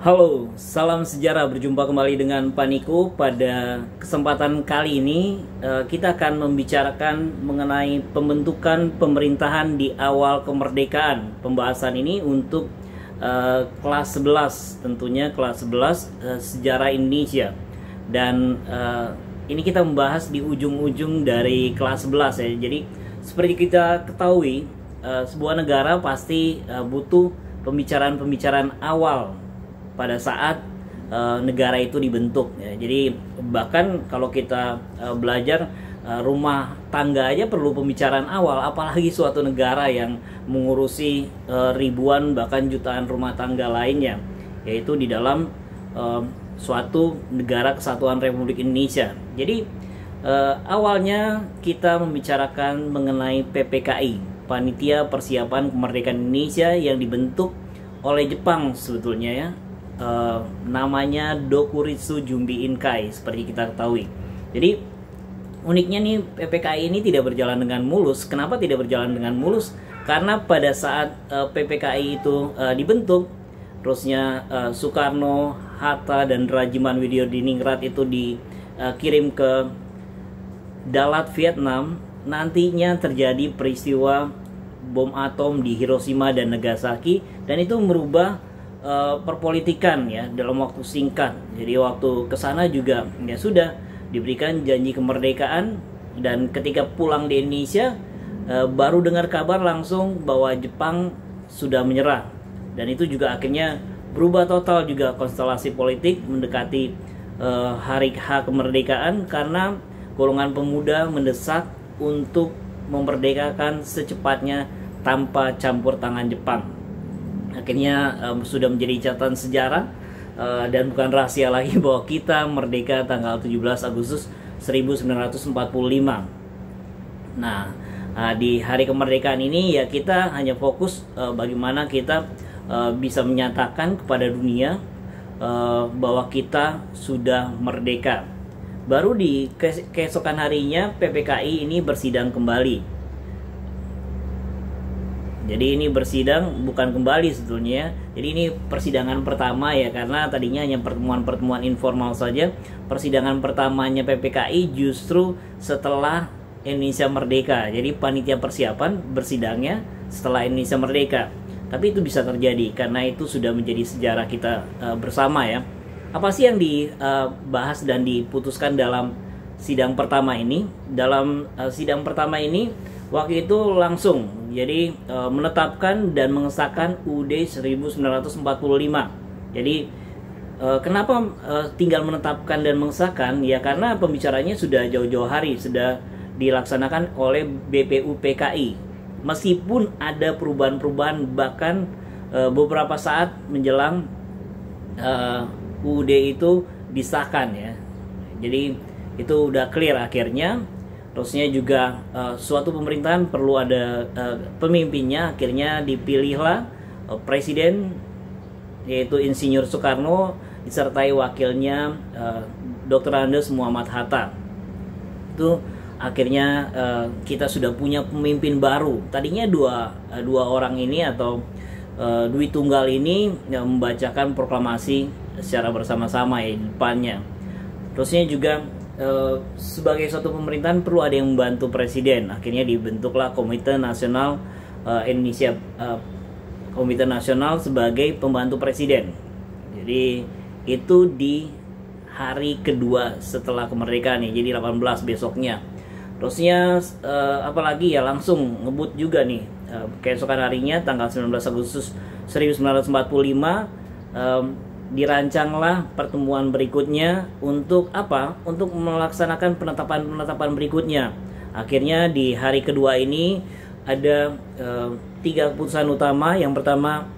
Halo, salam sejarah. Berjumpa kembali dengan Paniko. Pada kesempatan kali ini kita akan membicarakan mengenai pembentukan pemerintahan di awal kemerdekaan. Pembahasan ini untuk kelas 11, tentunya kelas 11 sejarah Indonesia. Dan ini kita membahas di ujung-ujung dari kelas 11 ya. Jadi seperti kita ketahui, sebuah negara pasti butuh pembicaraan-pembicaraan awal pada saat negara itu dibentuk ya. Jadi bahkan kalau kita belajar rumah tangga aja perlu pembicaraan awal, apalagi suatu negara yang mengurusi ribuan bahkan jutaan rumah tangga lainnya, yaitu di dalam suatu negara kesatuan Republik Indonesia. Jadi awalnya kita membicarakan mengenai PPKI, Panitia Persiapan Kemerdekaan Indonesia, yang dibentuk oleh Jepang sebetulnya ya. Namanya Dokuritsu Jumbi Inkai seperti kita ketahui. Jadi uniknya nih, PPKI ini tidak berjalan dengan mulus. Kenapa tidak berjalan dengan mulus? Karena pada saat PPKI itu dibentuk, terusnya Soekarno, Hatta, dan Rajiman Widyodiningrat itu dikirim ke Dalat, Vietnam. Nantinya terjadi peristiwa bom atom di Hiroshima dan Nagasaki, dan itu merubah perpolitikan ya dalam waktu singkat. Jadi waktu kesana juga ya sudah diberikan janji kemerdekaan, dan ketika pulang di Indonesia baru dengar kabar langsung bahwa Jepang sudah menyerah, dan itu juga akhirnya berubah total juga konstelasi politik mendekati hari H kemerdekaan, karena golongan pemuda mendesak untuk memerdekakan secepatnya tanpa campur tangan Jepang. Akhirnya sudah menjadi catatan sejarah dan bukan rahasia lagi bahwa kita merdeka tanggal 17 Agustus 1945. Nah, di hari kemerdekaan ini ya kita hanya fokus bagaimana kita bisa menyatakan kepada dunia bahwa kita sudah merdeka. Baru di keesokan harinya PPKI ini bersidang kembali. Jadi ini bersidang bukan kembali sebetulnya. Jadi ini persidangan pertama ya, karena tadinya hanya pertemuan-pertemuan informal saja. Persidangan pertamanya PPKI justru setelah Indonesia merdeka. Jadi panitia persiapan bersidangnya setelah Indonesia merdeka. Tapi itu bisa terjadi karena itu sudah menjadi sejarah kita bersama ya. Apa sih yang dibahas dan diputuskan dalam sidang pertama ini? Dalam sidang pertama ini waktu itu langsung jadi menetapkan dan mengesahkan UUD 1945. Jadi kenapa tinggal menetapkan dan mengesahkan? Ya karena pembicaranya sudah jauh-jauh hari sudah dilaksanakan oleh BPUPKI. Meskipun ada perubahan-perubahan bahkan beberapa saat menjelang UUD itu disahkan ya. Jadi itu udah clear akhirnya. Terusnya juga suatu pemerintahan perlu ada pemimpinnya. Akhirnya dipilihlah presiden, yaitu Insinyur Soekarno, disertai wakilnya Dr. Andes Muhammad Hatta. Itu akhirnya kita sudah punya pemimpin baru. Tadinya dua orang ini atau Dwi Tunggal ini yang membacakan proklamasi secara bersama-sama ya di depannya. Terusnya juga sebagai suatu pemerintahan perlu ada yang membantu presiden. Akhirnya dibentuklah Komite Nasional Indonesia, Komite Nasional sebagai pembantu presiden. Jadi itu di hari kedua setelah kemerdekaan nih, jadi 18 besoknya. Terusnya apalagi ya langsung ngebut juga nih keesokan harinya tanggal 19 Agustus 1945 dirancanglah pertemuan berikutnya untuk apa? Untuk melaksanakan penetapan berikutnya. Akhirnya di hari kedua ini ada 3 keputusan utama. Yang pertama,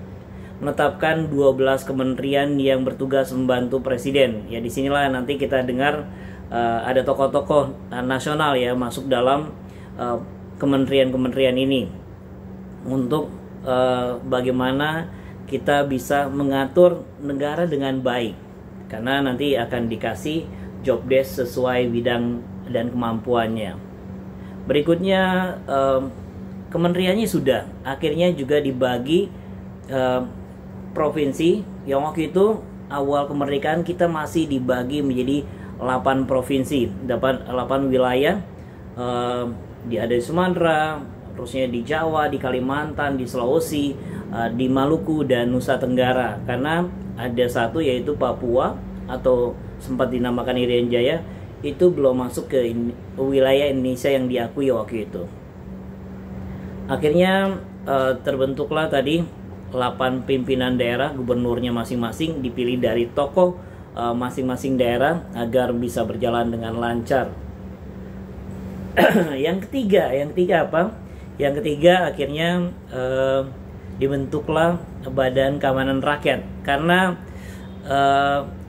menetapkan 12 kementerian yang bertugas membantu presiden. Ya disinilah nanti kita dengar ada tokoh-tokoh nasional ya masuk dalam kementerian-kementerian ini untuk bagaimana kita bisa mengatur negara dengan baik, karena nanti akan dikasih job desk sesuai bidang dan kemampuannya. Berikutnya kementeriannya sudah akhirnya juga dibagi provinsi yang waktu itu awal kemerdekaan kita masih dibagi menjadi 8 provinsi, 8 wilayah. Ada di Sumatera, terusnya di Jawa, di Kalimantan, di Sulawesi, di Maluku dan Nusa Tenggara. Karena ada satu yaitu Papua atau sempat dinamakan Irian Jaya, itu belum masuk ke wilayah Indonesia yang diakui waktu itu. Akhirnya terbentuklah tadi 8 pimpinan daerah, gubernurnya masing-masing dipilih dari tokoh masing-masing daerah agar bisa berjalan dengan lancar. Yang ketiga apa? Yang ketiga akhirnya dibentuklah Badan Keamanan Rakyat, karena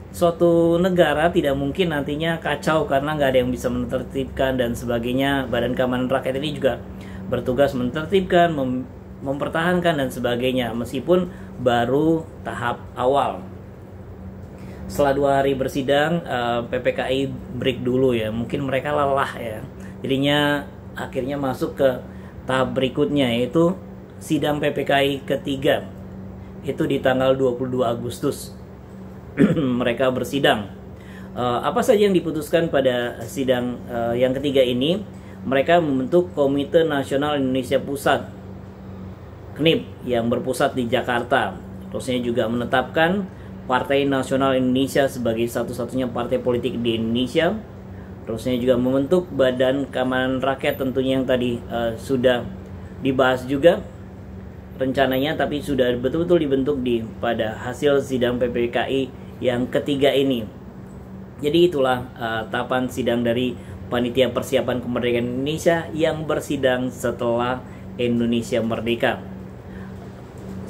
suatu negara tidak mungkin nantinya kacau karena nggak ada yang bisa menertibkan dan sebagainya. Badan Keamanan Rakyat ini juga bertugas menertibkan, mempertahankan dan sebagainya, meskipun baru tahap awal. Setelah 2 hari bersidang, PPKI break dulu ya, mungkin mereka lelah ya, jadinya akhirnya masuk ke tahap berikutnya, yaitu sidang PPKI ketiga. Itu di tanggal 22 Agustus mereka bersidang. Apa saja yang diputuskan pada sidang yang ketiga ini? Mereka membentuk Komite Nasional Indonesia Pusat, KNIP, yang berpusat di Jakarta. Terusnya juga menetapkan Partai Nasional Indonesia sebagai satu-satunya partai politik di Indonesia. Terusnya juga membentuk Badan Keamanan Rakyat, tentunya yang tadi sudah dibahas juga rencananya, tapi sudah betul-betul dibentuk pada hasil sidang PPKI yang ketiga ini. Jadi itulah tahapan sidang dari Panitia Persiapan Kemerdekaan Indonesia yang bersidang setelah Indonesia merdeka.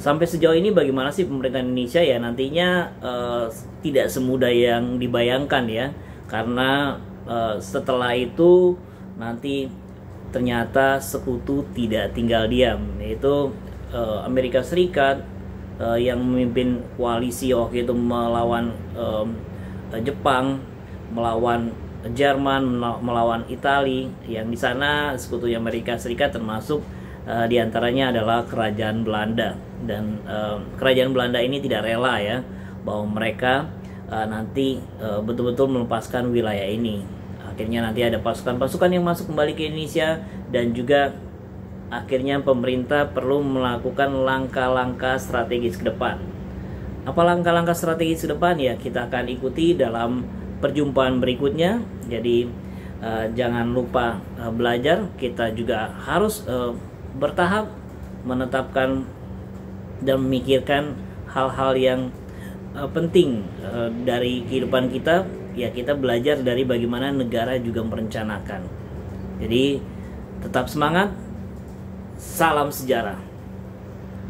Sampai sejauh ini bagaimana sih pemerintahan Indonesia ya? Nantinya tidak semudah yang dibayangkan ya, karena setelah itu nanti ternyata sekutu tidak tinggal diam, yaitu Amerika Serikat yang memimpin koalisi waktu itu melawan Jepang, melawan Jerman, melawan Italia. Yang di sana sekutunya Amerika Serikat termasuk diantaranya adalah Kerajaan Belanda, dan Kerajaan Belanda ini tidak rela ya bahwa mereka nanti betul-betul melepaskan wilayah ini. Akhirnya nanti ada pasukan-pasukan yang masuk kembali ke Indonesia, dan juga akhirnya pemerintah perlu melakukan langkah-langkah strategis ke depan. Apa langkah-langkah strategis ke depan ya? Kita akan ikuti dalam perjumpaan berikutnya. Jadi jangan lupa belajar. Kita juga harus bertahap menetapkan dan memikirkan hal-hal yang penting dari kehidupan kita. Ya, kita belajar dari bagaimana negara juga merencanakan. Jadi tetap semangat. Salam sejarah.